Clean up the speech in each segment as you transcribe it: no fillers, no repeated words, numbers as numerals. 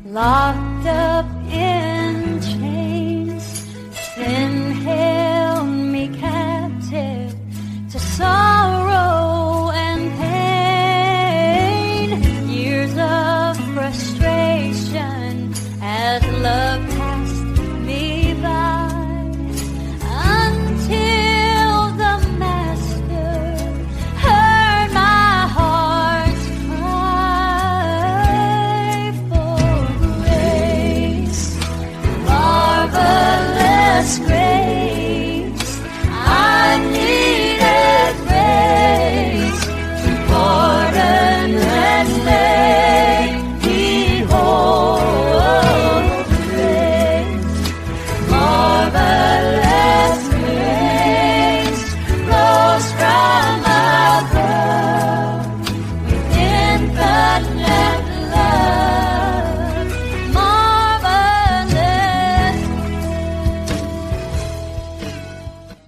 locked up in chains. Sin held me captive to sorrow and pain. Years of frustration as love passed me by, until the Master heard my heart's cry for grace. Marvelous grace, I needed grace to pardon and make me whole. Grace, marvelous grace, flows from above with infinite love. Marvelous.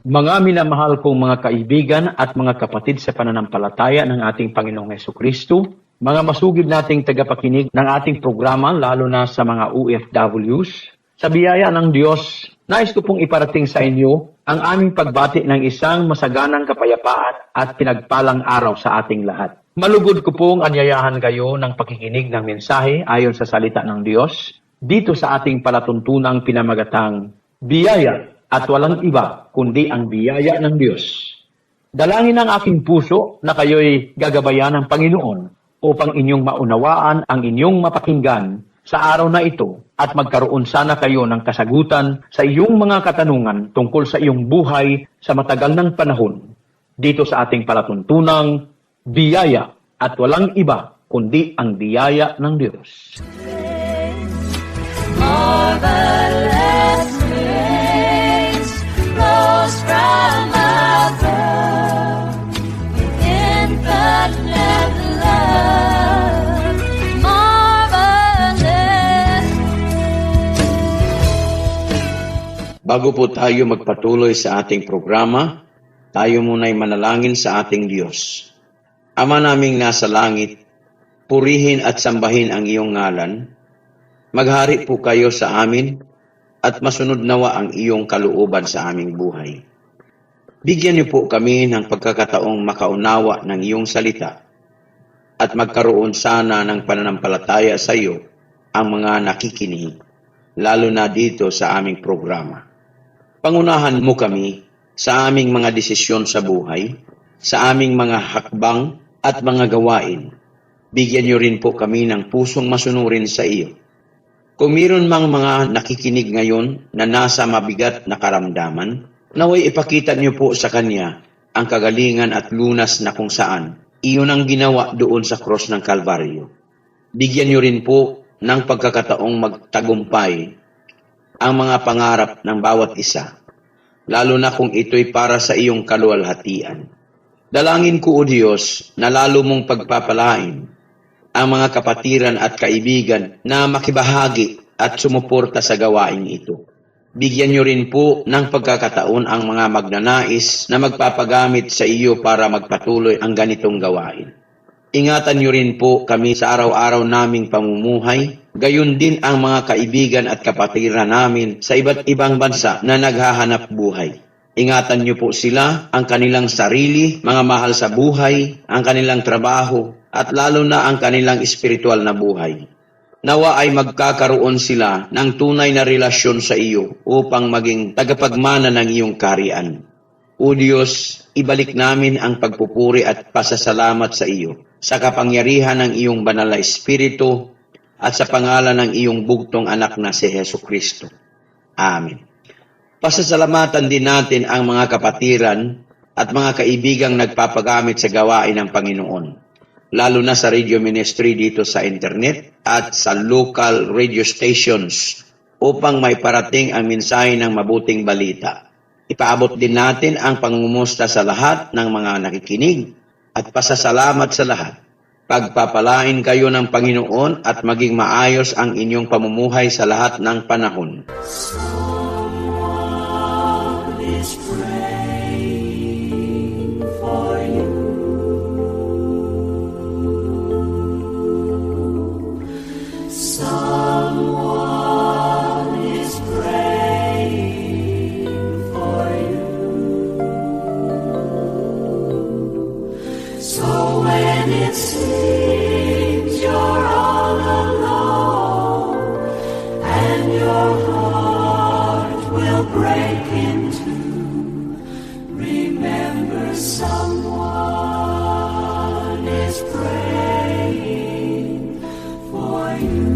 Mga minamahal kong mga kaibigan at mga kapatid sa pananampalataya ng ating Panginoong Hesukristo, mga masugid nating tagapakinig ng ating programa, lalo na sa mga OFWs, sa biyaya ng Diyos, nais ko pong iparating sa inyo ang aming pagbati ng isang masaganang kapayapaan at pinagpalang araw sa ating lahat. Malugod ko pong anyayahan kayo ng pakikinig ng mensahe ayon sa salita ng Diyos dito sa ating palatuntunang pinamagatang biyaya at walang iba kundi ang biyaya ng Diyos. Dalangin ng aking puso na kayo'y gagabayan ng Panginoon upang inyong maunawaan ang inyong mapakinggan sa araw na ito at magkaroon sana kayo ng kasagutan sa iyong mga katanungan tungkol sa iyong buhay sa matagal ng panahon dito sa ating palatuntunang biyaya at walang iba kundi ang biyaya ng Diyos. Marvelous grace flows from above with infinite love. Marvelous. Bago po tayo magpatuloy sa ating programa, tayo muna'y manalangin sa ating Diyos. Ama naming nasa langit, purihin at sambahin ang iyong ngalan. Maghari po kayo sa amin at masunod nawa ang iyong kalooban sa aming buhay. Bigyan niyo po kami ng pagkakataong makaunawa ng iyong salita at magkaroon sana ng pananampalataya sa iyo ang mga nakikinig, lalo na dito sa aming programa. Pangunahan mo kami sa aming mga desisyon sa buhay, sa aming mga hakbang at mga gawain. Bigyan niyo rin po kami ng pusong masunurin sa iyo. Kung mayroon mang mga nakikinig ngayon na nasa mabigat na karamdaman, naway ipakita niyo po sa kanya ang kagalingan at lunas na kung saan iyon ang ginawa doon sa cross ng Kalbaryo. Bigyan niyo rin po ng pagkakataong magtagumpay ang mga pangarap ng bawat isa, lalo na kung ito'y para sa iyong kaluwalhatian. Dalangin ko, O Diyos, na lalo mong pagpapalain ang mga kapatiran at kaibigan na makibahagi at sumuporta sa gawain ito. Bigyan niyo rin po ng pagkakataon ang mga magnanais na magpapagamit sa iyo para magpatuloy ang ganitong gawain. Ingatan niyo rin po kami sa araw-araw naming pamumuhay, gayon din ang mga kaibigan at kapatiran namin sa iba't ibang bansa na naghahanap buhay. Ingatan niyo po sila, ang kanilang sarili, mga mahal sa buhay, ang kanilang trabaho, at lalo na ang kanilang espiritual na buhay. Nawa ay magkakaroon sila ng tunay na relasyon sa iyo upang maging tagapagmana ng iyong kaharian. O Diyos, ibalik namin ang pagpupuri at pasasalamat sa iyo sa kapangyarihan ng iyong banal na Espiritu at sa pangalan ng iyong bugtong anak na si Hesukristo. Amen. Pasasalamatan din natin ang mga kapatiran at mga kaibigang nagpapagamit sa gawain ng Panginoon, lalo na sa radio ministry dito sa internet at sa local radio stations upang may parating ang mensahe ng mabuting balita. Ipaabot din natin ang pangungumusta sa lahat ng mga nakikinig at pasasalamat sa lahat. Pagpapalain kayo ng Panginoon at maging maayos ang inyong pamumuhay sa lahat ng panahon. Someone So when it seems you're all alone, and your heart will break in two, remember someone is praying for you.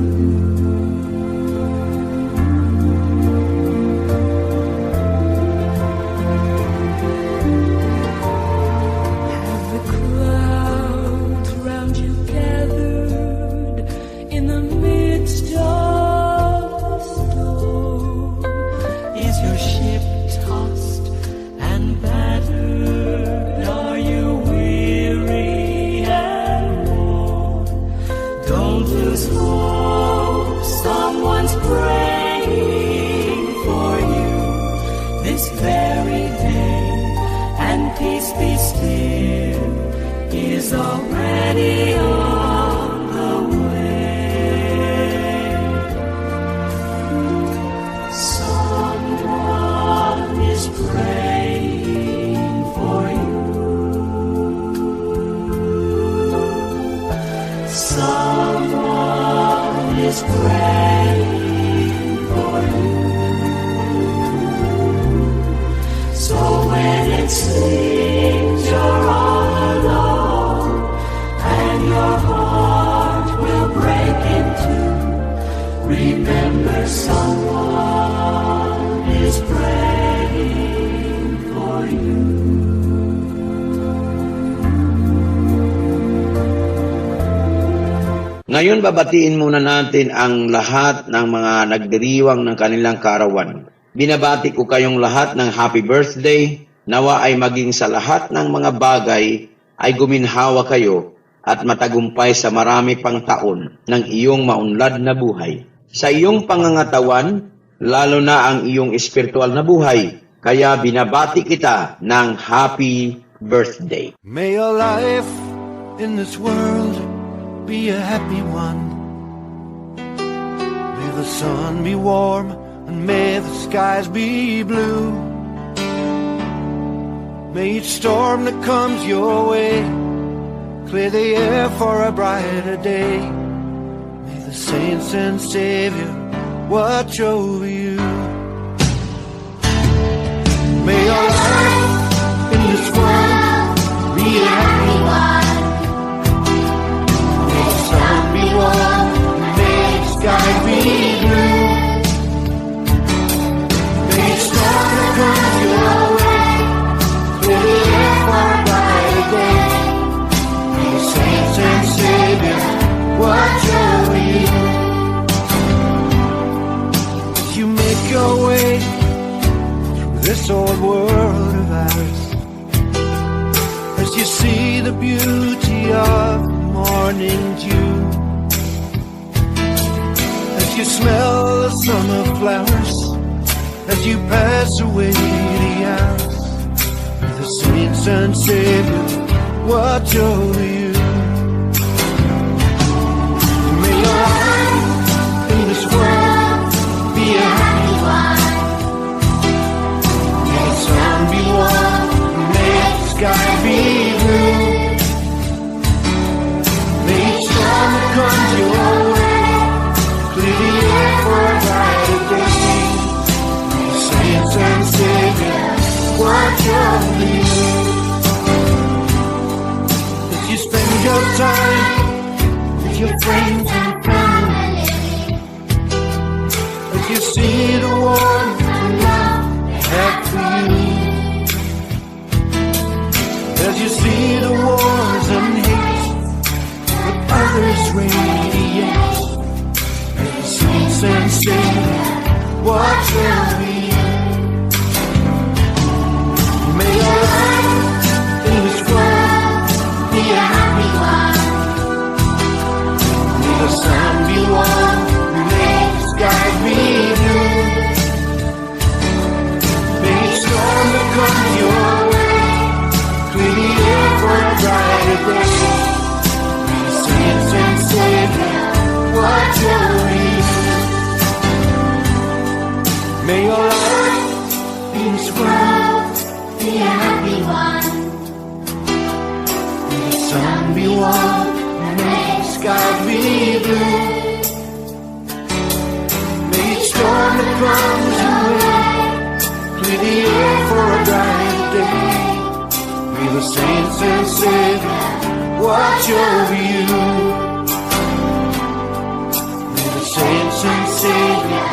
Already on the way. Someone is praying for you. Someone is praying for you. So when it seems you're all alone, your heart will break in two, remember someone is praying for you. Ngayon babatiin muna natin ang lahat ng mga nagdiriwang ng kanilang kaarawan. Binabati ko kayong lahat ng happy birthday. Nawa ay maging sa lahat ng mga bagay ay guminhawa kayo at matagumpay sa marami pang taon ng iyong maunlad na buhay. Sa iyong pangangatawan, lalo na ang iyong espiritual na buhay, kaya binabati kita ng happy birthday. May your life in this world be a happy one. May the sun be warm and may the skies be blue. May each storm that comes your way clear the air for a brighter day. May the saints and Savior watch over you. May your life in this world be a happy one. May the sun be warm, may the sky be blue. May each storm that comes your way clear the air for a brighter day. Saints and Savior, watch over you. As you make your way through this old world of ours, as you see the beauty of morning dew, as you smell the summer flowers, as you pass away the hours, the saints and Savior watch over you. May your life in this world be a happy one. May the sun be warm, may the sky be blue. May each storm that comes your way clear the air for a brighter day. May the saints and Savior watch over you. You spend your time with your friends and family, as you see the warmth and love they have for you, as you see the wars and hate that others radiate. May the saints and Savior watch over you. May your life in this world be a happy one. May the sun be warm, may the sky be blue. May each storm that comes your way clear the air for a brighter day. May the saints and Savior watch over you. May your life in this world be a happy one. sun be warm and may the sky be blue. May it storm the clouds away, clear the air for a bright day. May the saints and Savior watch over you. May the saints and Savior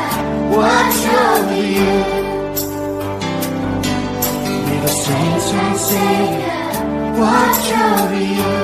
watch over you. May the saints and Savior watch over you.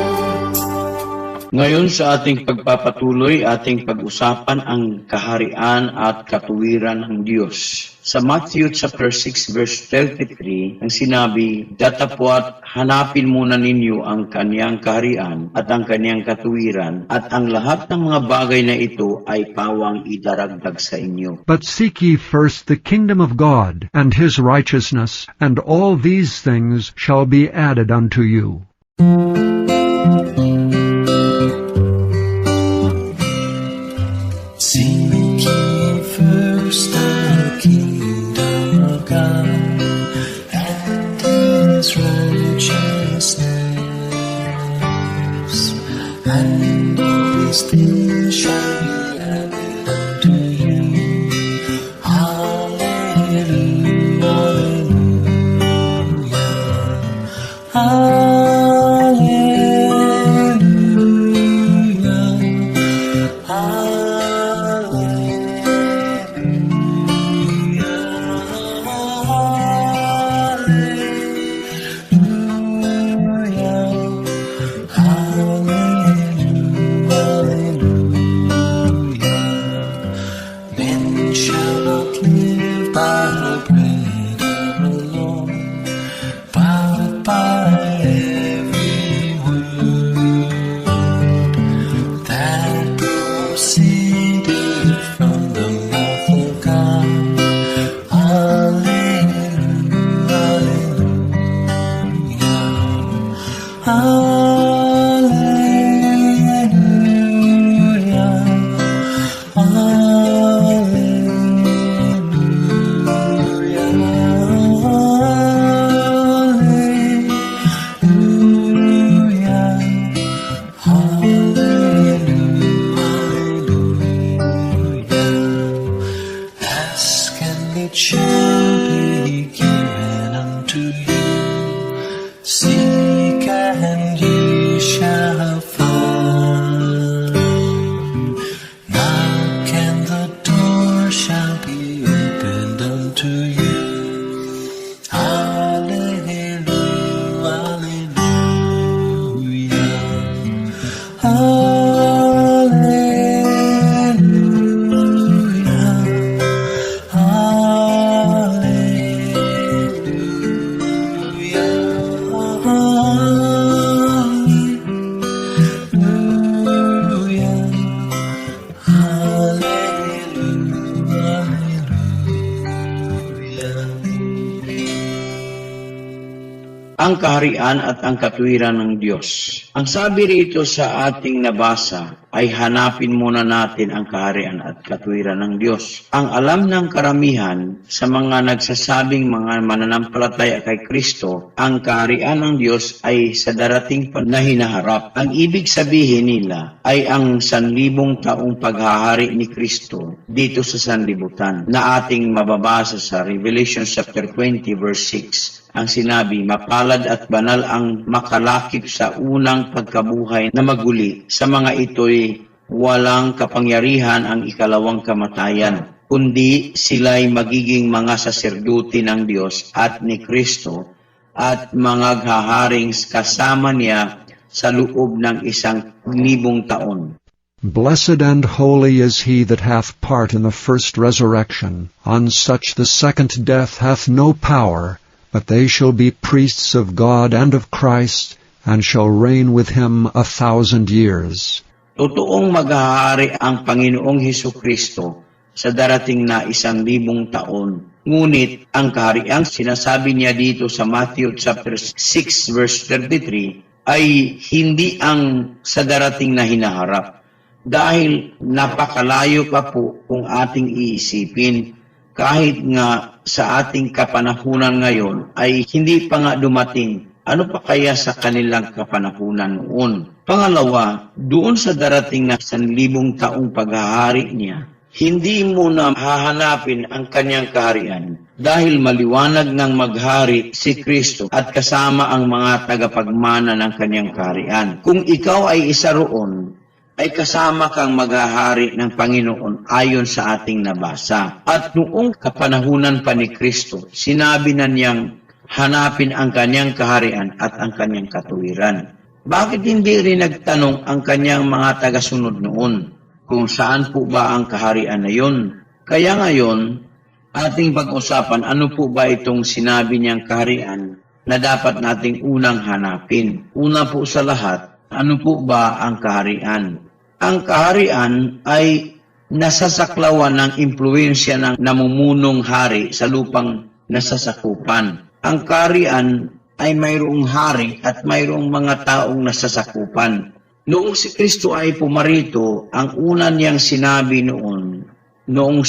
Ngayon sa ating pagpapatuloy, ating pag-usapan ang kaharian at katuwiran ng Diyos. Sa Matthew chapter 6 verse 33, ang sinabi, "Datapwat hanapin muna ninyo ang kaniyang kaharian at ang kaniyang katuwiran, at ang lahat ng mga bagay na ito ay pawang idaragdag sa inyo." But seek ye first the kingdom of God, and his righteousness, and all these things shall be added unto you. Seek ye first the kingdom of God and his righteousness, and all these things shall be added unto you. Hallelujah, hallelujah, men shall not live by bread alone, but by every word that proceedeth from the mouth of God. Hallelujah, hallelujah, ask and it shall be given unto you. Seek and ye shall find. Knock and the door shall be opened unto you. Hallelujah, hallelujah, Ang kaharian at ang katuwiran ng Diyos. Ang sabi rito sa ating nabasa ay hanapin muna natin ang kaharian at katuwiran ng Diyos. Ang alam ng karamihan sa mga nagsasabing mga mananampalataya kay Kristo, ang kaharian ng Diyos ay sa darating na hinaharap. Ang ibig sabihin nila ay ang 1,000 taong paghahari ni Kristo dito sa sanlibutan na ating mababasa sa Revelation chapter 20 verse 6. Ang sinabi, mapalad at banal ang makalakip sa unang pagkabuhay na maguli. Sa mga ito'y walang kapangyarihan ang ikalawang kamatayan, kundi sila'y magiging mga saserdote ng Diyos at ni Kristo at mga haharing kasama niya sa loob ng 1,000 taon. Blessed and holy is he that hath part in the first resurrection. On such the second death hath no power, but they shall be priests of God and of Christ, and shall reign with him 1,000 years. Totoong maghahari ang Panginoong Hesukristo sa darating na 1,000 taon. Ngunit ang kahariang sinasabi niya dito sa Matthew chapter 6 verse 33 ay hindi ang sa darating na hinaharap. Dahil napakalayo pa po kung ating iisipin, kahit nga sa ating kapanahunan ngayon ay hindi pa nga dumating Ano pa kaya sa kanilang kapanahunan noon? Pangalawa, doon sa darating na 1,000 taong paghahari niya, hindi mo na hahanapin ang kanyang kaharian dahil maliwanag ng maghari si Kristo at kasama ang mga tagapagmana ng kanyang kaharian. Kung ikaw ay isa roon, ay kasama kang maghahari ng Panginoon ayon sa ating nabasa. At noong kapanahunan pa ni Kristo, sinabi na niyang hanapin ang kanyang kaharian at ang kanyang katuwiran. Bakit hindi rin nagtanong ang kanyang mga tagasunod noon kung saan po ba ang kaharian na yun? Kaya ngayon, ating pag-usapan ano po ba itong sinabi niyang kaharian na dapat nating unang hanapin. Una po sa lahat, ano po ba ang kaharian? Ang kaharian ay nasasaklawan ng impluensya ng namumunong hari sa lupang nasasakupan. Ang kaharian ay mayroong hari at mayroong mga taong nasasakupan. Noong si Kristo ay pumarito, ang una niyang sinabi noong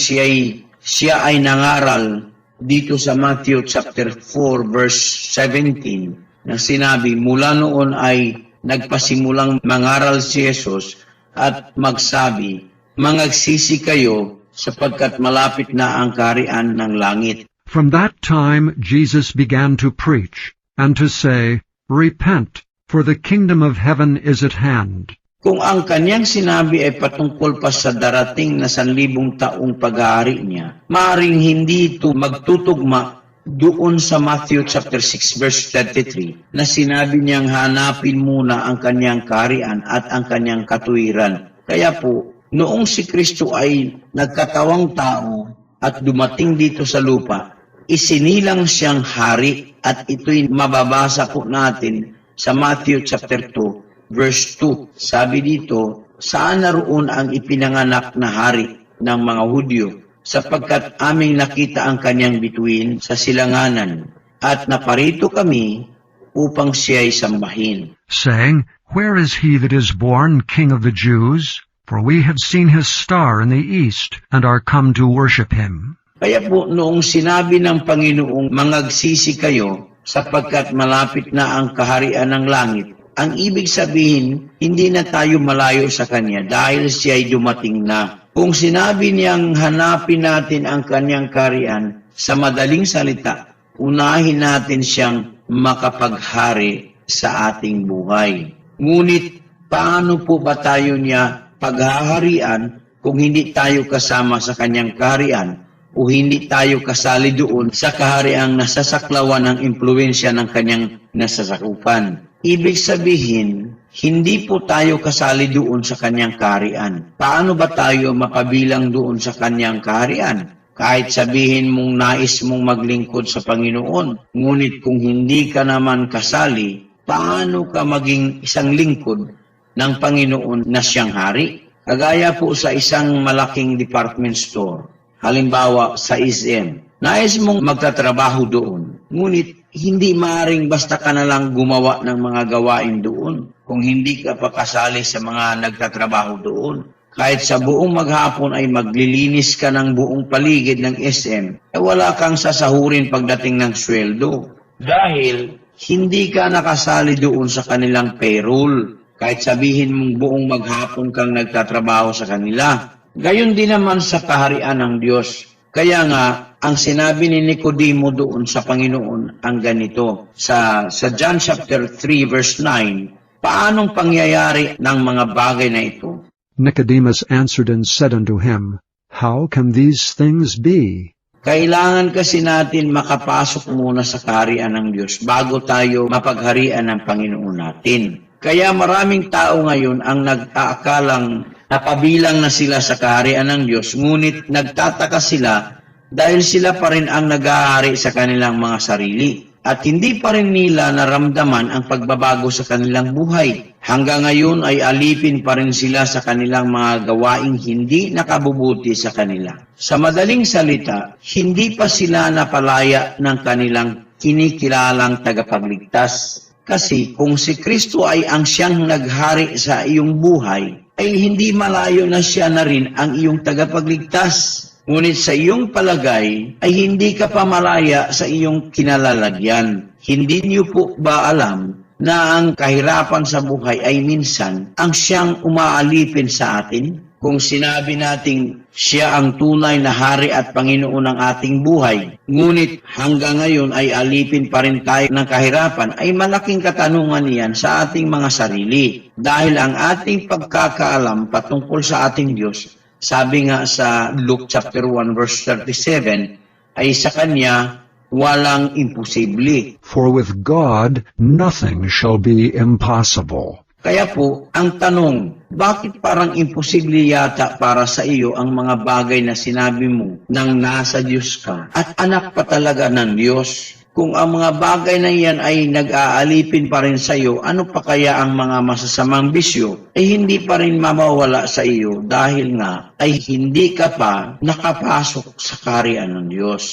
siya ay nangaral dito sa Matthew chapter 4 verse 17, na sinabi, mula noon ay nagpasimulang mangaral si Jesus at magsabi, mangagsisi kayo sapagkat malapit na ang kaharian ng langit. From that time Jesus began to preach, and to say, Repent, for the kingdom of heaven is at hand. Kung ang kanyang sinabi ay patungkol pa sa darating na 1,000 taong paghahari niya, maaaring hindi ito magtutugma doon sa Matthew chapter 6 verse 33 na sinabi niyang hanapin muna ang kanyang kaharian at ang kanyang katuwiran. Kaya po, noong si Kristo ay nagkatawang tao at dumating dito sa lupa, isinilang siyang hari at ito'y mababasa po natin sa Matthew chapter 2 verse 2. Sabi dito, saan naroon ang ipinanganak na hari ng mga Hudyo? Sapagkat aming nakita ang kanyang bituin sa silanganan at naparito kami upang siya'y sambahin. Saying, Where is he that is born King of the Jews? For we have seen his star in the east, and are come to worship him. Kaya po noong sinabi ng Panginoong mangagsisi kayo sapagkat malapit na ang kaharian ng langit, ang ibig sabihin, hindi na tayo malayo sa Kanya dahil siya'y dumating na. Kung sinabi niyang hanapin natin ang Kanyang kaharian, sa madaling salita, unahin natin siyang makapaghari sa ating buhay. Ngunit, paano po ba tayo niya paghaharian kung hindi tayo kasama sa Kanyang kaharian o hindi tayo kasali doon sa kahariang nasasaklawan ng impluensya ng Kanyang nasasakupan? Ibig sabihin, hindi po tayo kasali doon sa Kanyang kaharian. Paano ba tayo mapabilang doon sa Kanyang kaharian? Kahit sabihin mong nais mong maglingkod sa Panginoon, ngunit kung hindi ka naman kasali, paano ka maging isang lingkod ng Panginoon na siyang hari? Kagaya po sa isang malaking department store, halimbawa sa SM, nais mong magtatrabaho doon, ngunit hindi maaaring basta ka na lang gumawa ng mga gawain doon kung hindi ka pa kasali sa mga nagtatrabaho doon. Kahit sa buong maghapon ay maglilinis ka ng buong paligid ng SM, wala kang sasahurin pagdating ng sweldo dahil hindi ka nakasali doon sa kanilang payroll. Kahit sabihin mong buong maghapon kang nagtatrabaho sa kanila. Gayon din naman sa kaharian ng Diyos. Kaya nga, ang sinabi ni Nicodemo doon sa Panginoon ang ganito. Sa John chapter 3 verse 9, paanong pangyayari ng mga bagay na ito? Nicodemus answered and said unto him, How can these things be? Kailangan kasi natin makapasok muna sa kaharian ng Diyos bago tayo mapagharian ng Panginoon natin. Kaya maraming tao ngayon ang nag-aakalang napabilang na sila sa kaharian ng Diyos, ngunit nagtataka sila dahil sila pa rin ang nag-aari sa kanilang mga sarili. At hindi pa rin nila naramdaman ang pagbabago sa kanilang buhay. Hanggang ngayon ay alipin pa rin sila sa kanilang mga gawaing hindi nakabubuti sa kanila. Sa madaling salita, hindi pa sila napalaya ng kanilang kinikilalang tagapagligtas. Kasi kung si Kristo ay ang siyang naghari sa iyong buhay, ay hindi malayo na siya na rin ang iyong tagapagligtas. Ngunit sa iyong palagay ay hindi ka pa malaya sa iyong kinalalagyan. Hindi niyo po ba alam na ang kahirapan sa buhay ay minsan ang siyang umaalipin sa atin? Kung sinabi nating siya ang tunay na hari at Panginoon ng ating buhay, ngunit hanggang ngayon ay alipin pa rin tayo ng kahirapan, ay malaking katanungan niyan sa ating mga sarili. Dahil ang ating pagkakaalam patungkol sa ating Diyos, sabi nga sa Luke chapter 1 verse 37, ay sa Kanya walang imposible. For with God nothing shall be impossible. Kaya po, ang tanong, bakit parang imposible yata para sa iyo ang mga bagay na sinabi mo nang nasa Diyos ka at anak pa talaga ng Diyos? Kung ang mga bagay na iyan ay nag-aalipin pa rin sa iyo, ano pa kaya ang mga masasamang bisyo? Ay hindi pa rin mamawala sa iyo dahil nga ay hindi ka pa nakapasok sa kaharian ng Diyos.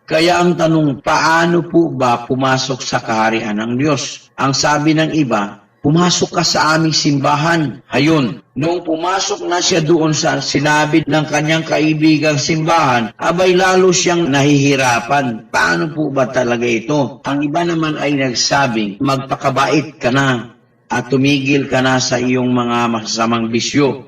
Kaya ang tanong, paano po ba pumasok sa kaharian ng Diyos? Ang sabi ng iba, pumasok ka sa aming simbahan. Ayun, nung pumasok na siya doon sa sinabi ng kanyang kaibigang simbahan, abay lalo siyang nahihirapan. Paano po ba talaga ito? Ang iba naman ay nagsabing, magpakabait ka na at tumigil ka na sa iyong mga masasamang bisyo.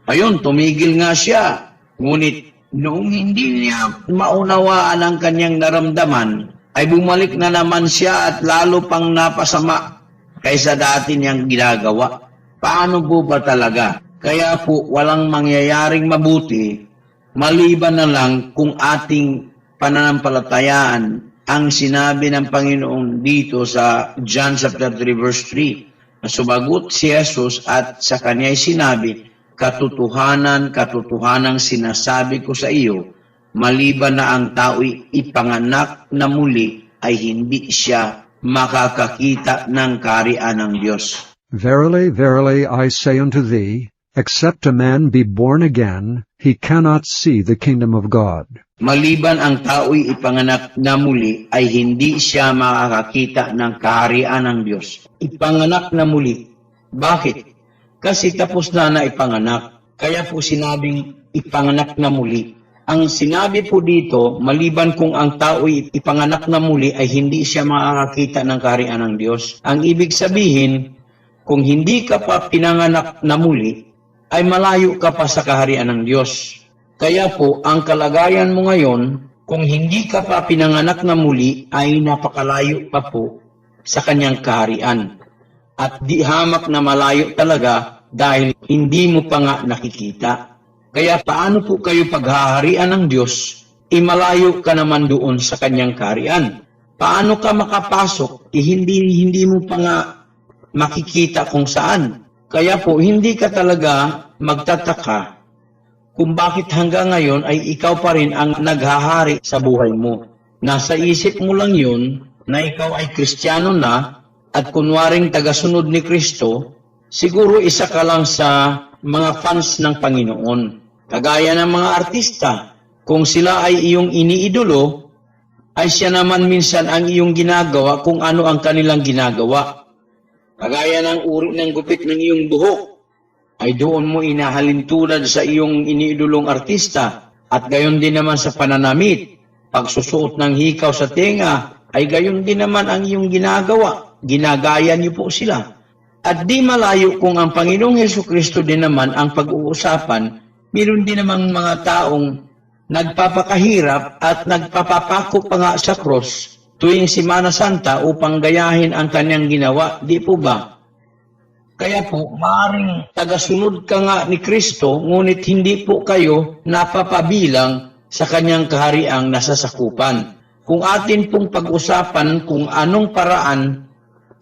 Ayun, tumigil nga siya. Ngunit noong hindi niya maunawaan ang kanyang naramdaman, ay bumalik na naman siya at lalo pang napasama kaysa dati niyang ginagawa. Paano po ba talaga? Kaya po walang mangyayaring mabuti maliban na lang kung ating pananampalatayaan ang sinabi ng Panginoon dito sa John chapter 3 verse 3. Na sumagot si Jesus at sa kanya'y sinabi, katotohanan, katotohanang sinasabi ko sa iyo, maliban na ang tao'y ipanganak na muli ay hindi siya makakakita ng kaharian ng Diyos. Verily, verily, I say unto thee, except a man be born again, he cannot see the kingdom of God. Maliban ang tao'y ipanganak na muli, ay hindi siya makakakita ng kaharian ng Diyos. Ipanganak na muli. Bakit? Kasi tapos na ipanganak. Kaya po sinabing ipanganak na muli. Ang sinabi po dito, maliban kung ang tao'y ipanganak na muli ay hindi siya makakakita ng kaharian ng Diyos. Ang ibig sabihin, kung hindi ka pa pinanganak na muli, ay malayo ka pa sa kaharian ng Diyos. Kaya po, ang kalagayan mo ngayon, kung hindi ka pa pinanganak na muli, ay napakalayo pa po sa kanyang kaharian. At di hamak na malayo talaga dahil hindi mo pa nga nakikita. Kaya paano po kayo paghaharian ng Diyos, imalayo ka naman doon sa kanyang kaharian? Paano ka makapasok, hindi mo pa nga makikita kung saan? Kaya po, hindi ka talaga magtataka kung bakit hanggang ngayon ay ikaw pa rin ang naghahari sa buhay mo. Nasa isip mo lang yun na ikaw ay Kristiyano na at kunwaring tagasunod ni Kristo, siguro isa ka lang sa mga fans ng Panginoon. Kagaya ng mga artista, kung sila ay iyong iniidolo, ay siya naman minsan ang iyong ginagawa kung ano ang kanilang ginagawa. Kagaya ng uri ng gupit ng iyong buhok, ay doon mo inahalin tulad sa iyong iniidolong artista. At gayon din naman sa pananamit, pagsusuot ng hikaw sa tenga, ay gayon din naman ang iyong ginagawa. Ginagaya niyo po sila. At di malayo kung ang Panginoong Hesukristo din naman ang pag-uusapan, meron din namang mga taong nagpapakahirap at nagpapapako pa nga sa cross tuwing Semana Santa upang gayahin ang kanyang ginawa. Di po ba? Kaya po, maaaring tagasunod ka nga ni Kristo, ngunit hindi po kayo napapabilang sa kanyang kahariang nasasakupan. Kung atin pong pag-usapan kung anong paraan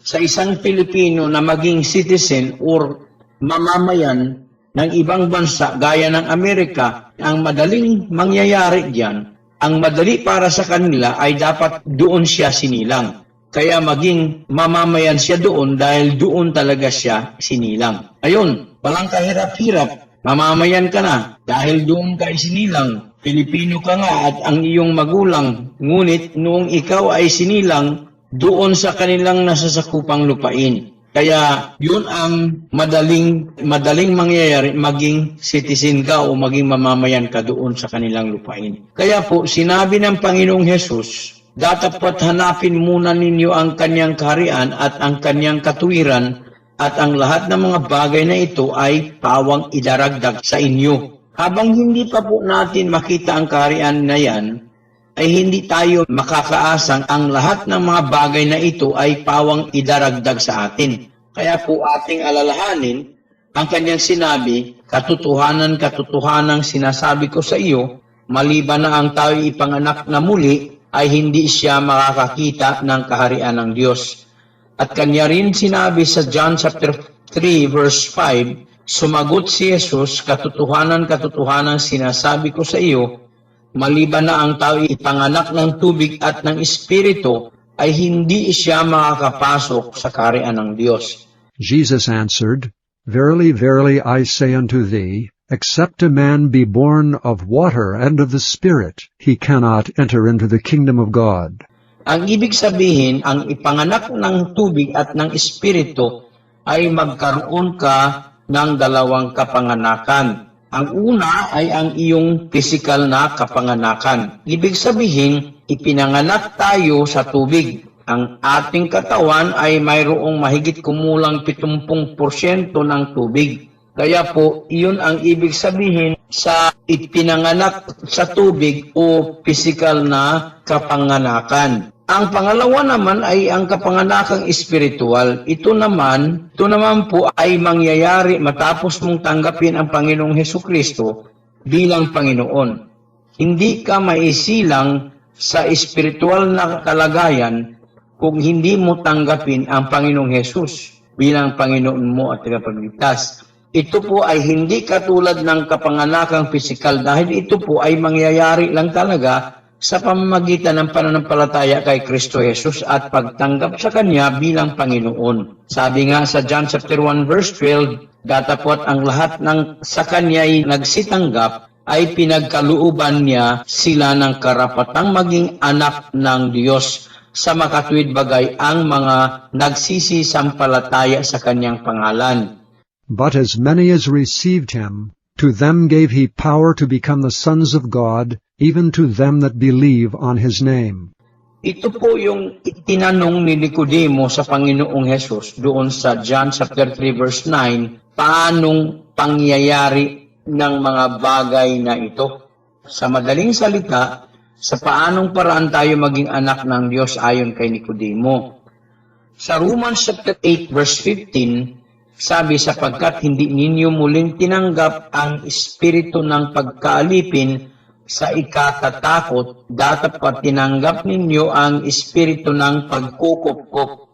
sa isang Pilipino na maging citizen or mamamayan ng ibang bansa gaya ng Amerika, ang madaling mangyayari diyan, ang madali para sa kanila ay dapat doon siya sinilang. Kaya maging mamamayan siya doon dahil doon talaga siya sinilang. Ayun, walang kahirap-hirap, mamamayan ka na dahil doon ka sinilang. Pilipino ka nga at ang iyong magulang, ngunit noong ikaw ay sinilang, doon sa kanilang nasasakupang lupain. Kaya yun ang madaling mangyayari, maging citizen ka o maging mamamayan ka doon sa kanilang lupain. Kaya po, sinabi ng Panginoong Hesus Dapat hanapin muna ninyo ang kanyang kaharian at ang kanyang katuwiran, at ang lahat ng mga bagay na ito ay pawang idaragdag sa inyo. Habang hindi pa po natin makita ang kaharian na yan, ay hindi tayo makakaasang ang lahat ng mga bagay na ito ay pawang idaragdag sa atin. Kaya po ating alalahanin ang kanyang sinabi, katotohanan sinasabi ko sa iyo, maliban na ang tao'y ipanganak na muli, ay hindi siya makakakita ng kaharian ng Diyos. At kanya rin sinabi sa John chapter 3 verse 5, sumagot si Jesus, katotohanan sinasabi ko sa iyo, maliban na ang tao'y ipanganak ng tubig at ng Espiritu, ay hindi siya makakapasok sa kaharian ng Diyos. Jesus answered, Verily, verily, I say unto thee, except a man be born of water and of the Spirit, he cannot enter into the kingdom of God. Ang ibig sabihin, ang ipanganak ng tubig at ng Espiritu ay magkaroon ka ng dalawang kapanganakan. Ang una ay ang iyong physical na kapanganakan. Ibig sabihin, ipinanganak tayo sa tubig. Ang ating katawan ay mayroong mahigit kumulang 70% ng tubig. Kaya po, iyon ang ibig sabihin sa ipinanganak sa tubig o physical na kapanganakan. Ang pangalawa naman ay ang kapanganakang espiritual. Ito naman po ay mangyayari matapos mong tanggapin ang Panginoong Hesukristo bilang Panginoon. Hindi ka maisilang sa espiritual na kalagayan kung hindi mo tanggapin ang Panginoong Hesus bilang Panginoon mo at tagapagligtas. Ito po ay hindi katulad ng kapanganakang pisikal dahil ito po ay mangyayari lang talaga sa pamamagitan ng pananampalataya kay Kristo Jesus at pagtanggap sa Kanya bilang Panginoon. Sabi nga sa John chapter 1 verse 12, datapot ang lahat ng sa Kanya'y nagsitanggap ay pinagkalooban niya sila ng karapatang maging anak ng Diyos sa makatuwid bagay ang mga nagsisisampalataya sa Kanyang pangalan. But as many as received him, to them gave he power to become the sons of God, even to them that believe on his name. Ito po yung itinanong ni Nicodemo sa Panginoong Hesus doon sa John chapter 3 verse 9, paanong pangyayari ng mga bagay na ito? Sa madaling salita, sa paanong paraan tayo maging anak ng Diyos ayon kay Nicodemo. Sa Romans chapter 8 verse 15, sabi, sapagkat hindi ninyo muling tinanggap ang espiritu ng pagkaalipin sa ikatatakot, dapat tinanggap ninyo ang espiritu ng pagkukupkup,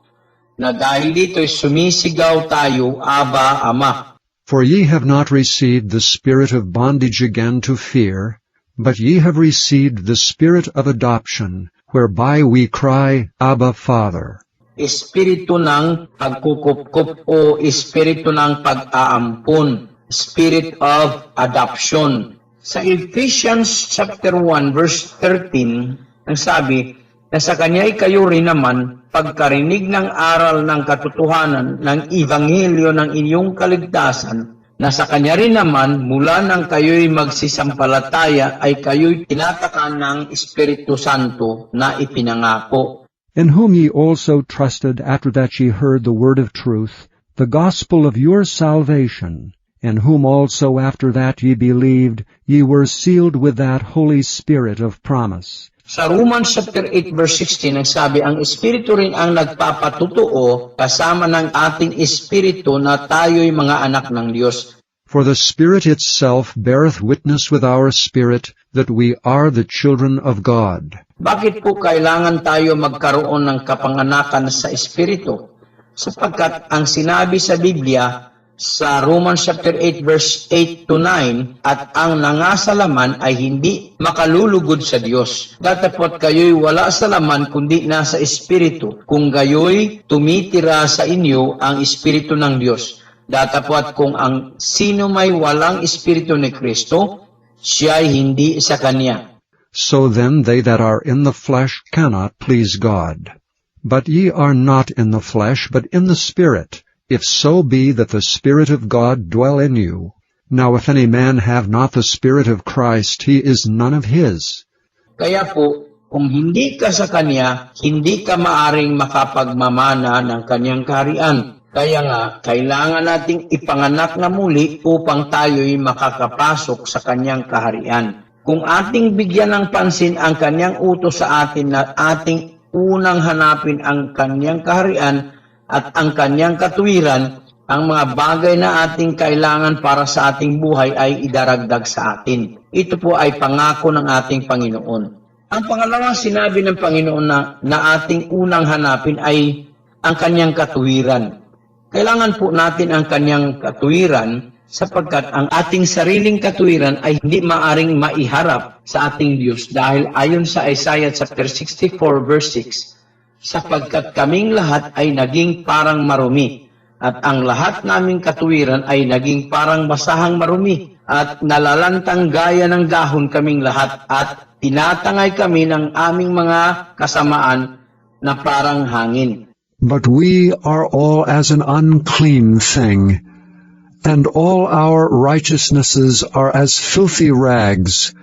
na dahil dito'y sumisigaw tayo, Aba, Ama. For ye have not received the spirit of bondage again to fear, but ye have received the spirit of adoption, whereby we cry, Abba, Father. Espiritu ng pagkukupkup o espiritu ng pag-aampon, spirit of adoption. Sa Ephesians chapter 1 verse 13, ang sabi na sa Kanya'y kayo rin naman pagkarinig ng aral ng katotohanan ng ebanghelyo ng inyong kaligtasan, na sa Kanya rin naman mula nang kayo'y magsisampalataya ay kayo'y tinatakan ng Espiritu Santo na ipinangako. In whom ye also trusted after that ye heard the word of truth, the gospel of your salvation, in whom also after that ye believed, ye were sealed with that Holy Spirit of promise. Sa Romans chapter 8 verse 16, nagsabi, ang Espiritu rin ang nagpapatutuo kasama ng ating Espiritu na tayo'y mga anak ng Diyos. For the Spirit itself beareth witness with our spirit that we are the children of God. Bakit po kailangan tayo magkaroon ng kapanganakan sa Espiritu? Sapagkat ang sinabi sa Biblia sa Romans chapter 8 verse 8 to 9, at ang nangasalaman ay hindi makalulugod sa Diyos. Datapot kayo'y wala sa laman kundi nasa Espiritu, kung gayo'y tumitira sa inyo ang Espiritu ng Diyos. Datapot kung ang sino may walang Espiritu ni Kristo, siya'y hindi sa Kanya. So then they that are in the flesh cannot please God. But ye are not in the flesh, but in the Spirit, if so be that the Spirit of God dwell in you. Now if any man have not the Spirit of Christ, he is none of his. Kaya po, Kung hindi ka sa Kanya, hindi ka maaring makapagmamana ng Kanyang kaharian. Kaya nga, kailangan nating ipanganak na muli upang tayo'y makakapasok sa Kanyang kaharian. Kung ating bigyan ng pansin ang Kanyang utos sa atin na ating unang hanapin ang Kanyang kaharian at ang Kanyang katuwiran, ang mga bagay na ating kailangan para sa ating buhay ay idaragdag sa atin. Ito po ay pangako ng ating Panginoon. Ang pangalawang sinabi ng Panginoon na ating unang hanapin ay ang Kanyang katuwiran. Kailangan po natin ang Kanyang katuwiran sapagkat ang ating sariling katuwiran ay hindi maaring maiharap sa ating Diyos dahil ayon sa Isaiah chapter 64 verse 6, sapagkat kaming lahat ay naging parang marumi at ang lahat naming katuwiran ay naging parang basahang marumi at nalalantang gaya ng dahon kaming lahat at tinatangay kami ng aming mga kasamaan na parang hangin. But we are all as an unclean thing, and all our righteousnesses are as filthy rags,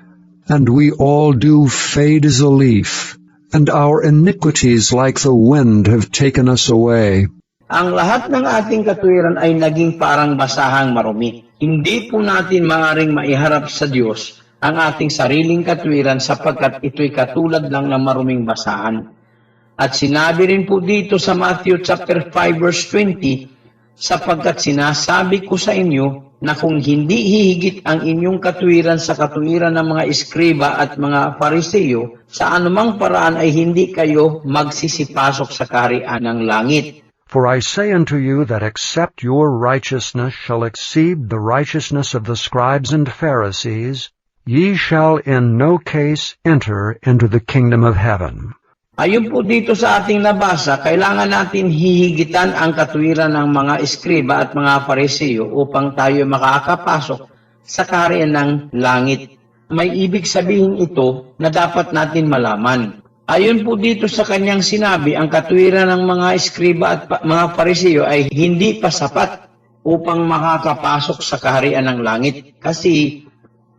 and we all do fade as a leaf, and our iniquities like the wind have taken us away. Ang lahat ng ating katuwiran ay naging parang basahang marumi. Hindi po natin maaaring maiharap sa Diyos ang ating sariling katuwiran sapagkat ito'y katulad lang ng maruming basahan. At sinabi rin po dito sa Matthew chapter 5 verse 20, sapagkat sinasabi ko sa inyo na kung hindi hihigit ang inyong katuwiran sa katuwiran ng mga eskriba at mga fariseyo, sa anumang paraan ay hindi kayo magsisipasok sa kaharian ng langit. For I say unto you that except your righteousness shall exceed the righteousness of the scribes and Pharisees, ye shall in no case enter into the kingdom of heaven. Ayon po dito sa ating nabasa, kailangan natin hihigitan ang katuwiran ng mga eskriba at mga fariseyo upang tayo makakapasok sa kaharian ng langit. May ibig sabihin ito na dapat natin malaman. Ayon po dito sa kanyang sinabi, ang katuwiran ng mga eskriba at mga fariseyo ay hindi pa sapat upang makakapasok sa kaharian ng langit kasi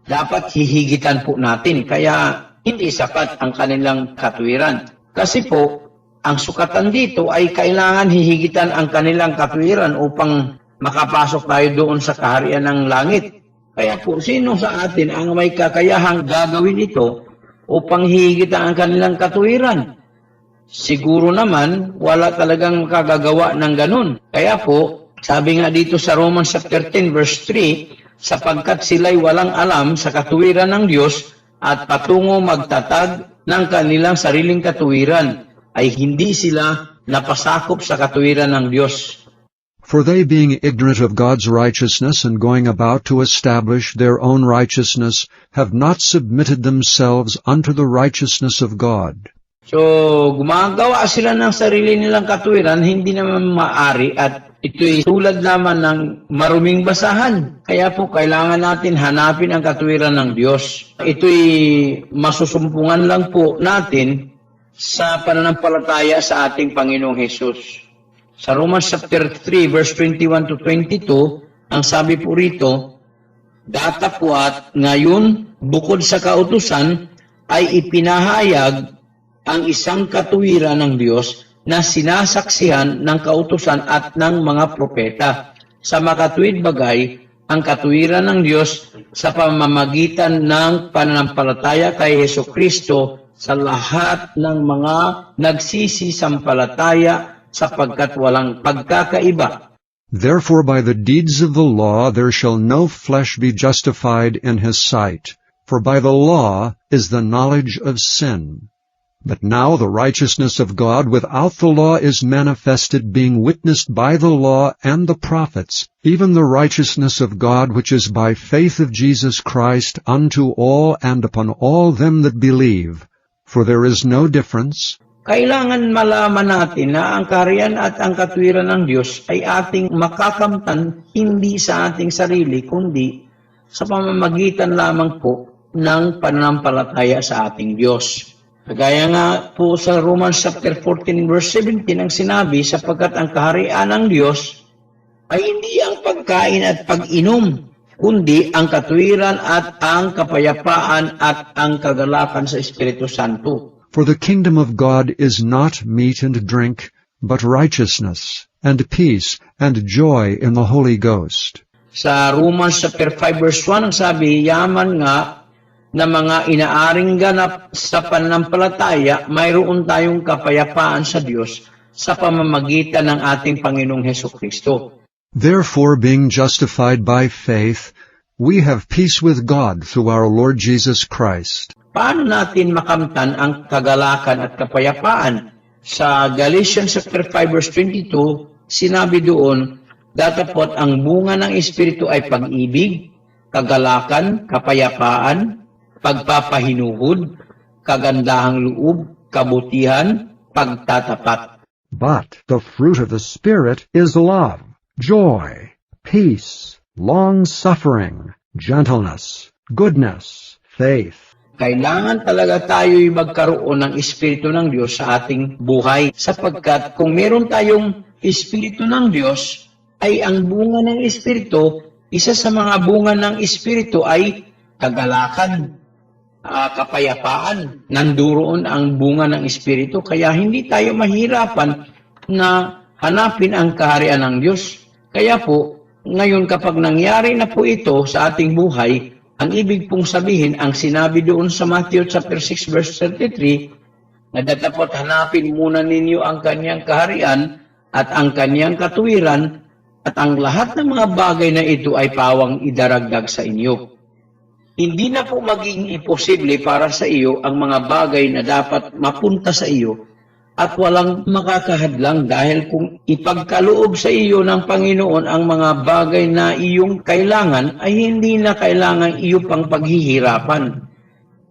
dapat hihigitan po natin. Kaya hindi sapat ang kanilang katuwiran. Kasi po, ang sukatan dito ay kailangan hihigitan ang kanilang katuwiran upang makapasok tayo doon sa kaharian ng langit. Kaya po, sino sa atin ang may kakayahang gagawin ito upang hihigitan ang kanilang katuwiran? Siguro naman, wala talagang makagagawa ng ganun. Kaya po, sabi nga dito sa Romans chapter 10 verse 3, sapagkat sila'y walang alam sa katuwiran ng Diyos at patungo magtatag ng kanilang sariling katuwiran, ay hindi sila napasakop sa katuwiran ng Diyos. For they being ignorant of God's righteousness and going about to establish their own righteousness, have not submitted themselves unto the righteousness of God. So, gumagawa sila ng sarili nilang katuwiran, hindi naman maari at ito'y tulad naman ng maruming basahan. Kaya po, kailangan natin hanapin ang katuwiran ng Diyos. Ito'y masusumpungan lang po natin sa pananampalataya sa ating Panginoong Hesus. Sa Romans chapter 3, verse 21 to 22, ang sabi po rito, datapwat ngayon, bukod sa kautusan, ay ipinahayag ang isang katuwiran ng Diyos na sinasaksihan ng kautusan at ng mga propeta. Sa makatuwid bagay, ang katuwiran ng Diyos sa pamamagitan ng pananampalataya kay Hesukristo sa lahat ng mga nagsisisampalataya sapagkat walang pagkakaiba. Therefore by the deeds of the law there shall no flesh be justified in his sight, for by the law is the knowledge of sin. But now the righteousness of God without the law is manifested, being witnessed by the law and the prophets, even the righteousness of God which is by faith of Jesus Christ unto all and upon all them that believe. For there is no difference. Kailangan malaman natin na ang kaharian at ang katuwiran ng Diyos ay ating makakamtan hindi sa ating sarili, kundi sa pamamagitan lamang po ng pananampalataya sa ating Diyos. Kagaya nga po sa Romans chapter 14 verse 17 ang sinabi, sapagkat ang kaharian ng Diyos ay hindi ang pagkain at pag-inom, kundi ang katuwiran at ang kapayapaan at ang kagalakan sa Espiritu Santo. For the kingdom of God is not meat and drink, but righteousness, and peace, and joy in the Holy Ghost. Sa Romans chapter 5 verse 1, ang sabi, yaman nga na mga inaaring ganap sa pananampalataya, mayroon tayong kapayapaan sa Diyos sa pamamagitan ng ating Panginoong Hesukristo. Therefore, being justified by faith, we have peace with God through our Lord Jesus Christ. Paano natin makamtan ang kagalakan at kapayapaan? Sa Galatians chapter 5 verse 22, sinabi doon, datapot ang bunga ng Espiritu ay pag-ibig, kagalakan, kapayapaan, pagpapahinuhod, kagandahang loob, kabutihan, pagtatapat. But the fruit of the Spirit is love, joy, peace, long-suffering, gentleness, goodness, faith. Kailangan talaga tayo'y magkaroon ng Espiritu ng Diyos sa ating buhay. Sapagkat kung meron tayong Espiritu ng Diyos, ay ang bunga ng Espiritu, isa sa mga bunga ng Espiritu ay kagalakan, kapayapaan. Nanduroon ang bunga ng Espiritu, kaya hindi tayo mahirapan na hanapin ang kaharian ng Diyos. Kaya po, ngayon kapag nangyari na po ito sa ating buhay, ang ibig pong sabihin, ang sinabi doon sa Matthew chapter 6 verse 33, na datapot hanapin muna ninyo ang kanyang kaharian at ang kanyang katuwiran, at ang lahat ng mga bagay na ito ay pawang idaragdag sa inyo. Hindi na po maging imposible para sa iyo ang mga bagay na dapat mapunta sa iyo at walang makakahadlang dahil kung ipagkaloob sa iyo ng Panginoon ang mga bagay na iyong kailangan ay hindi na kailangan iyo pang paghihirapan.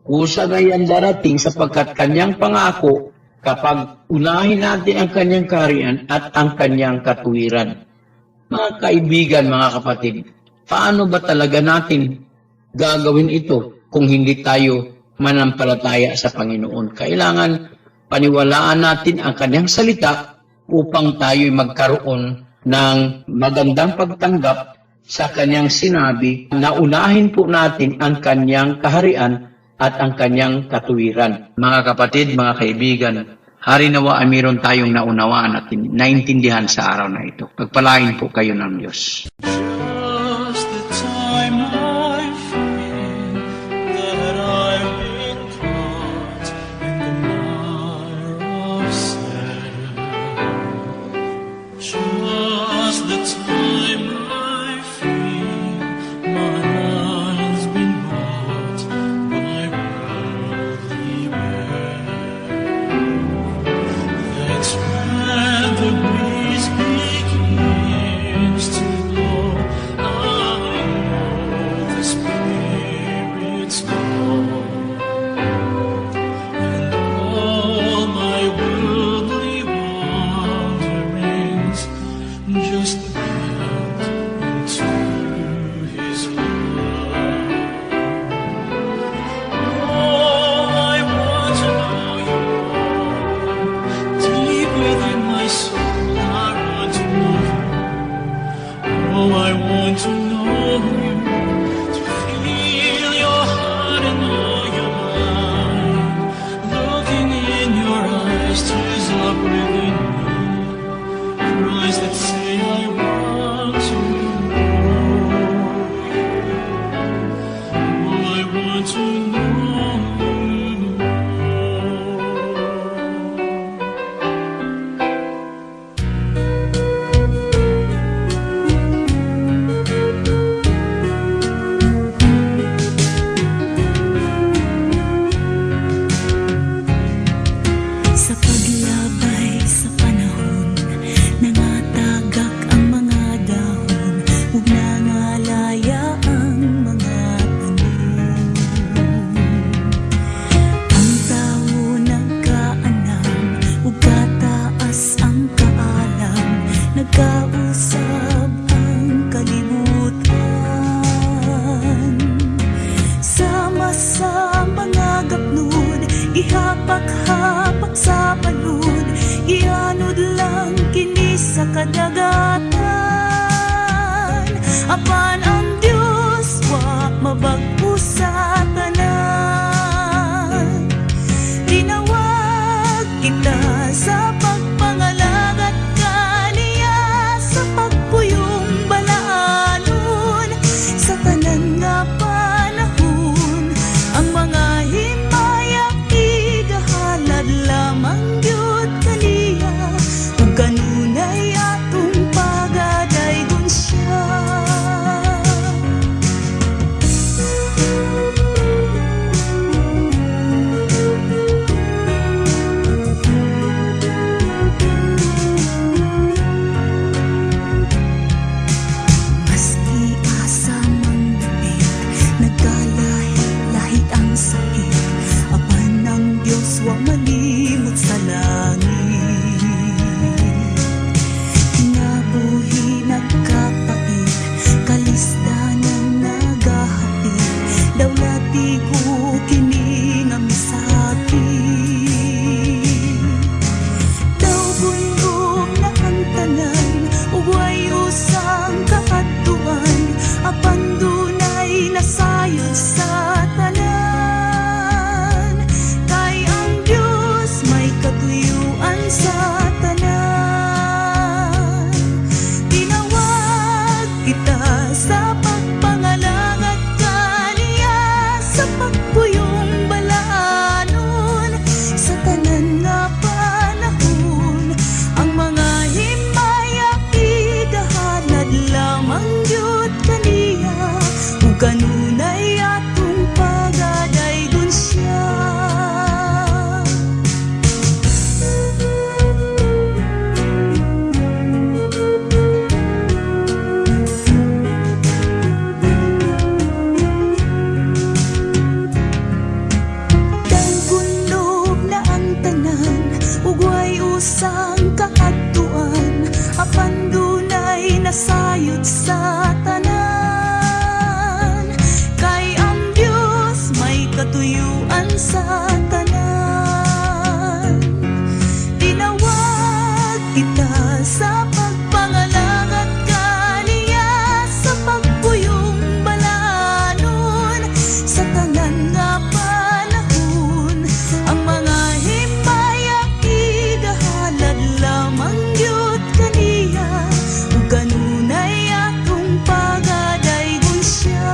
Kusa na yan darating sapagkat kanyang pangako kapag unahin natin ang kanyang kaharian at ang kanyang katuwiran. Mga kaibigan, mga kapatid, paano ba talaga natin gagawin ito kung hindi tayo manampalataya sa Panginoon? Kailangan paniwalaan natin ang kanyang salita upang tayo magkaroon ng magandang pagtanggap sa kanyang sinabi na unahin po natin ang kanyang kaharian at ang kanyang katuwiran. Mga kapatid, mga kaibigan, hari nawa ay meron tayong naunawaan at naintindihan sa araw na ito. Pagpalain po kayo ng Diyos. Just the time I feel that I've been caught in the mire of sin. Just the time I feel my life's been bought by worldly wealth. That's when the breeze begins to blow. I know the Spirit's gone, and all my worldly wanderings just melt into His love. Oh, I want to know You deep within my soul. I want to know You. Oh, I want to know You, to feel Your heart and know Your mind. Looking in Your eyes, tears up within me. Your eyes that say I want to know You. Oh, I want to know You. Sa paglabay sa panahon, nangatagak ang mga dahon, ug nangalaya ang mga tanom. Ang tao nagkaalam, ug kataas ang kaalam, nagkausab ang kalibutan. Sama sa mga gapnod, ihapak-hapak sa palud, ianod lang kini sa kadagatan. Apan ang Diyos wa mabag-o sa tanan. Linawan sa tanan. Tinawag kita sa pagpangalang at kaniya, sa pagpuyong balanon, sa tanan nga panahon. Ang mga himayak igahalad lamang gyud kaniya, ug kanunay atong pagadaygon siya.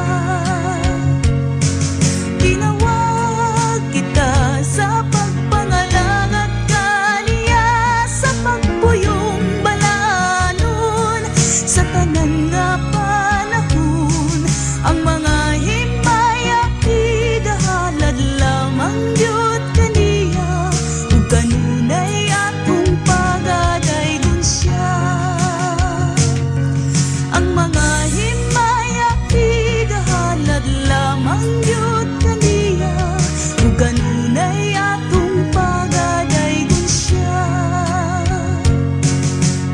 Tinawag kita sa pagpangalang at kaniya, sa pagpuyong balanon, sa tanan nga panahon. Ang mga himayak igahalad lamang gyud kaniya, ug kanunay atong pagadaygon siya. Ang mga himayak igahalad lamang gyud kaniya, ug kanunay atong pagadaygon siya.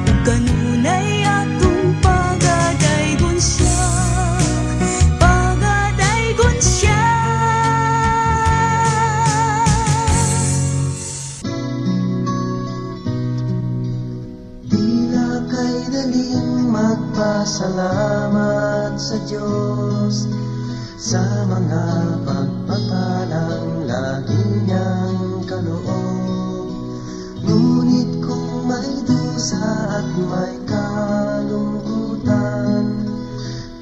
Ug kanunay atong pagadaygon siya. Pagadaygon siya. Tila kay daling magpasalamat sa Diyos sa mga pagpapalang lagi niyang kaloob. Ngunit kung may dusa at may kalungkutan,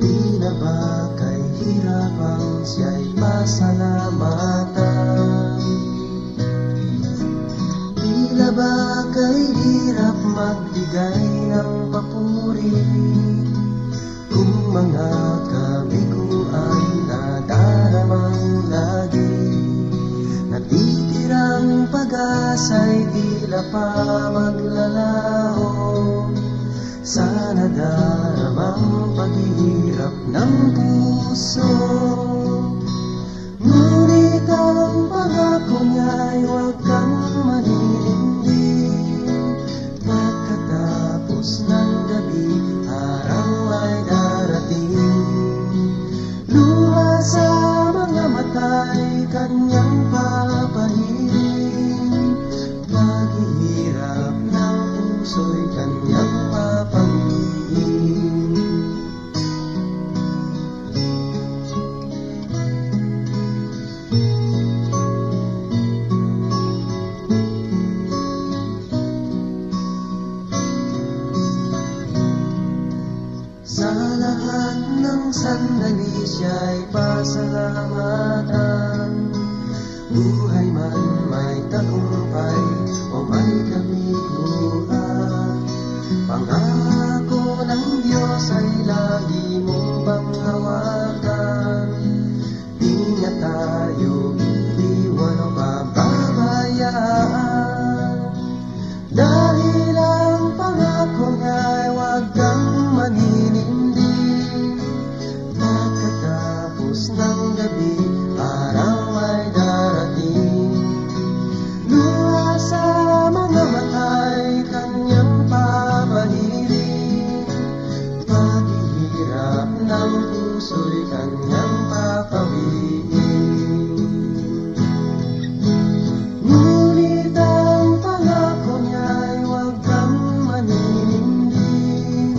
tila ba kay hirapang siya'y pasalamatan? Tila ba kay hirap magbigay ng papuri kung mga kabigo ay nadaramang lagi? Natitirang pag-asa'y tila pa maglalaho sa nadaramang paghihirap ng puso. Ngunit ang pangako niya'y huwag kang maninindig. Pagkatapos ng gabi, araw ay darating. Luha sa mga mata'y kanyang papahirin. Paghihirap ng puso'y kanyang papangin. Sa lahat ng sandali siya'y pasalamatan. Buhay man may tagumpay o may kabiguan, pangako ng Diyos ay lagi mong panghawakan. Di niya tayo iiwan o pababayaan, dahil ang pangako niya'y huwag kang maninindig. Pagkatapos ng gabi, araw ay darating. Luha sa mga mata'y kanyang papahirin. Paghihirap ng puso'y kanyang papawiin. Ngunit ang pangako niya'y huwag kang maninindig.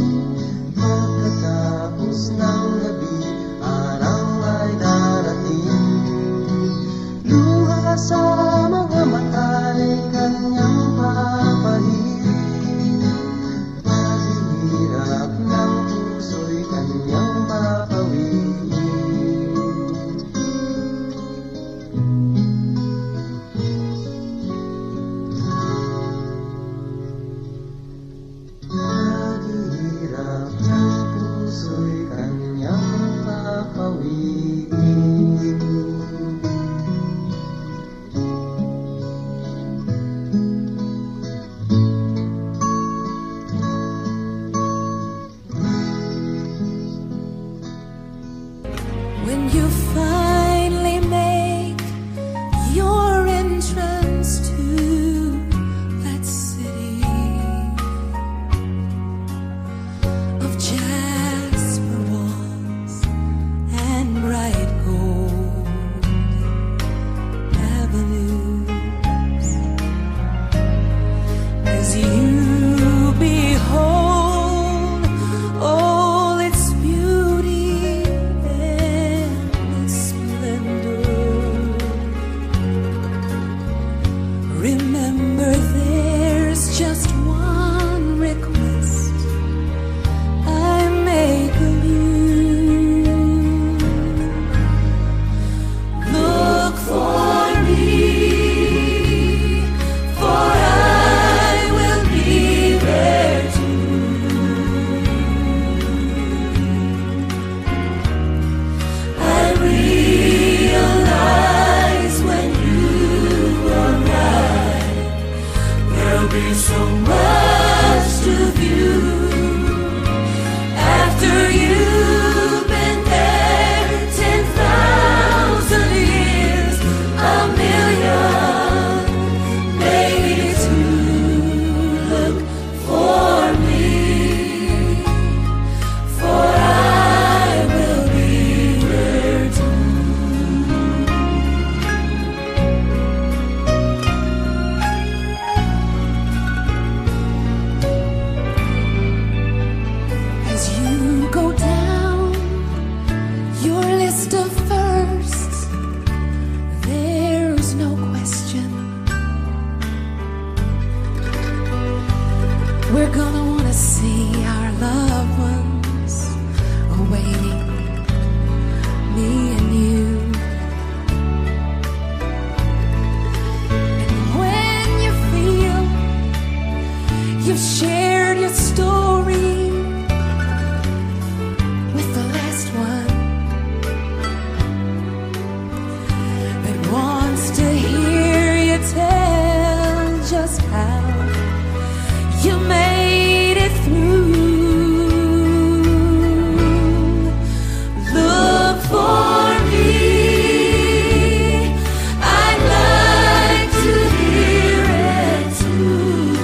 Pagkatapos ng gabi, araw ay darating. Luha sa mga mata'y kanyang papahirin. Paghihirap ng puso'y kanyang papawiin. be so much to view. After you've been there 10,000 years, a million, maybe two, look for me, for I will be there too. As you go down your list of firsts, there's no question we're gonna wanna see our loved ones awaiting me and you. And when you feel you've shared your story with the last one that wants to hear you tell just how you made it through, look for me. I'd like to hear it too.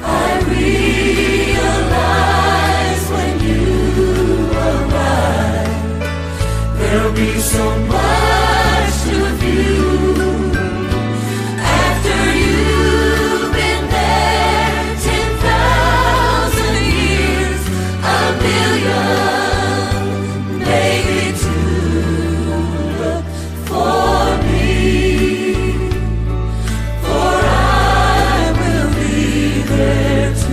I realize when you arrive, there'll be so much to view. After you've been there 10,000 years, a million, maybe two, look for me, for I will be there too.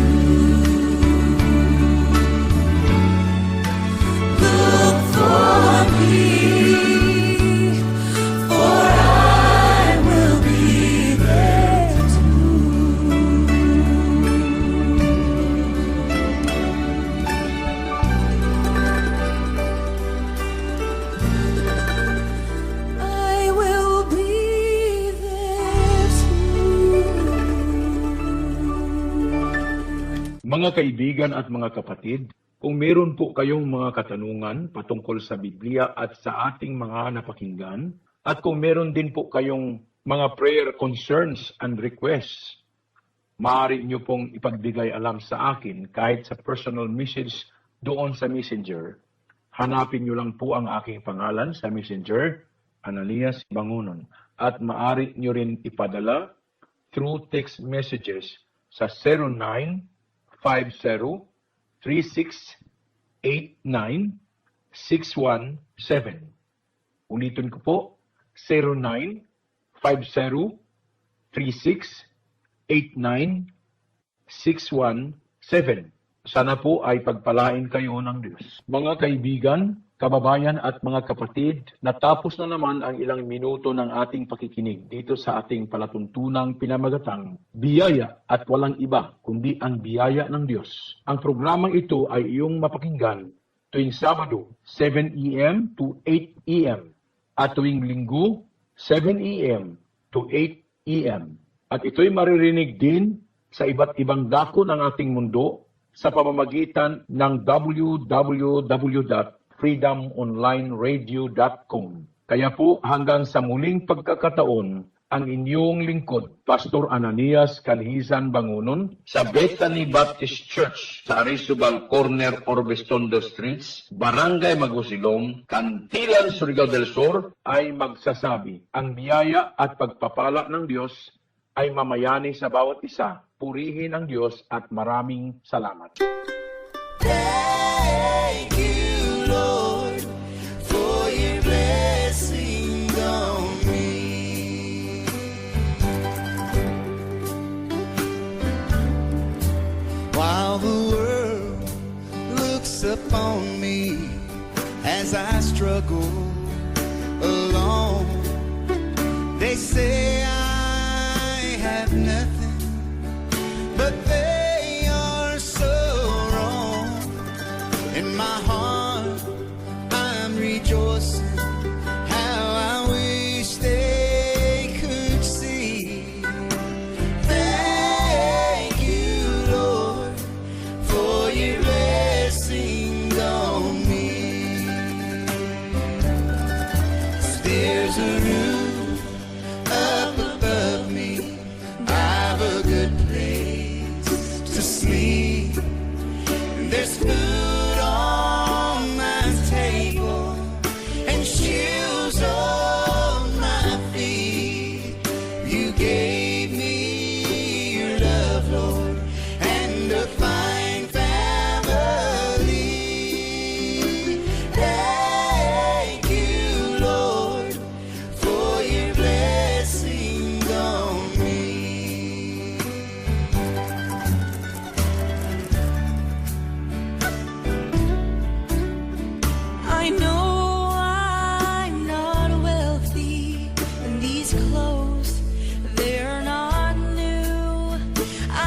Look for me, for I will be there too. I will be there too. Mga kaibigan at mga kapatid, kung meron po kayong mga katanungan patungkol sa Biblia at sa ating mga napakinggan, at kung meron din po kayong mga prayer concerns and requests, maaari nyo pong ipagbigay alam sa akin kahit sa personal message doon sa Messenger. Hanapin nyo lang po ang aking pangalan sa Messenger, Ananias Bangunon. At maaari nyo rin ipadala through text messages sa 0950-3689-617. Ulitin ko po, 0950-3689-617. Sana po ay pagpalain kayo ng Diyos. Mga kaibigan, kababayan at mga kapatid, natapos na naman ang ilang minuto ng ating pakikinig dito sa ating palatuntunang pinamagatang Biyaya at walang iba kundi ang biyaya ng Diyos. Ang programang ito ay iyong mapakinggan tuwing Sabado, 7 a.m. to 8 a.m. at tuwing Linggo, 7 a.m. to 8 a.m. At ito'y maririnig din sa iba't ibang dako ng ating mundo sa pamamagitan ng www.freedomonlineradio.com. Kaya po hanggang sa muling pagkakataon, ang inyong lingkod, Pastor Ananias Calhisan Bangunon, sa Bethany Baptist Church sa Arizobal Corner, Orbestondo Streets, Barangay Magusilong, Cantilan, Surigao del Sur, ay magsasabi, ang biyaya at pagpapala ng Diyos ay mamayani sa bawat isa. Purihin ang Diyos at maraming salamat. Thank you, Lord, for your blessing on me. While the world looks upon me as I struggle alone, they say I have nothing, but they are so wrong. In my heart, I'm rejoicing how I wish they for your blessings on me. 'Cause there's a roof up above me, I've a good place to sleep, and there's food on my table and shoes on my feet. You gave me your love, Lord, and a fine family. Thank you, Lord, for your blessings on me. I know I'm not wealthy, and these clothes, they're not new.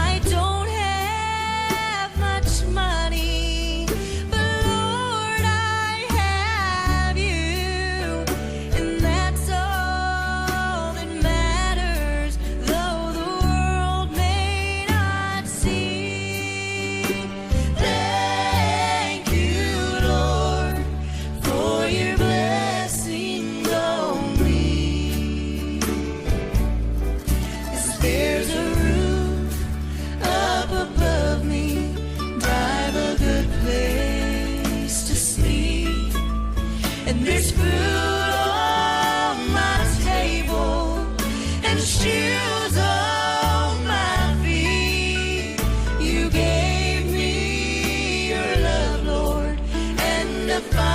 I don't have much money, but Lord, I have you, and that's all that matters, though the world may not see. Thank you, Lord, for your blessings on me. 'Cause there's a roof up above me, I've a good place to sleep, and there's food on my table and shoes on my feet. You gave me your love, Lord, and a fine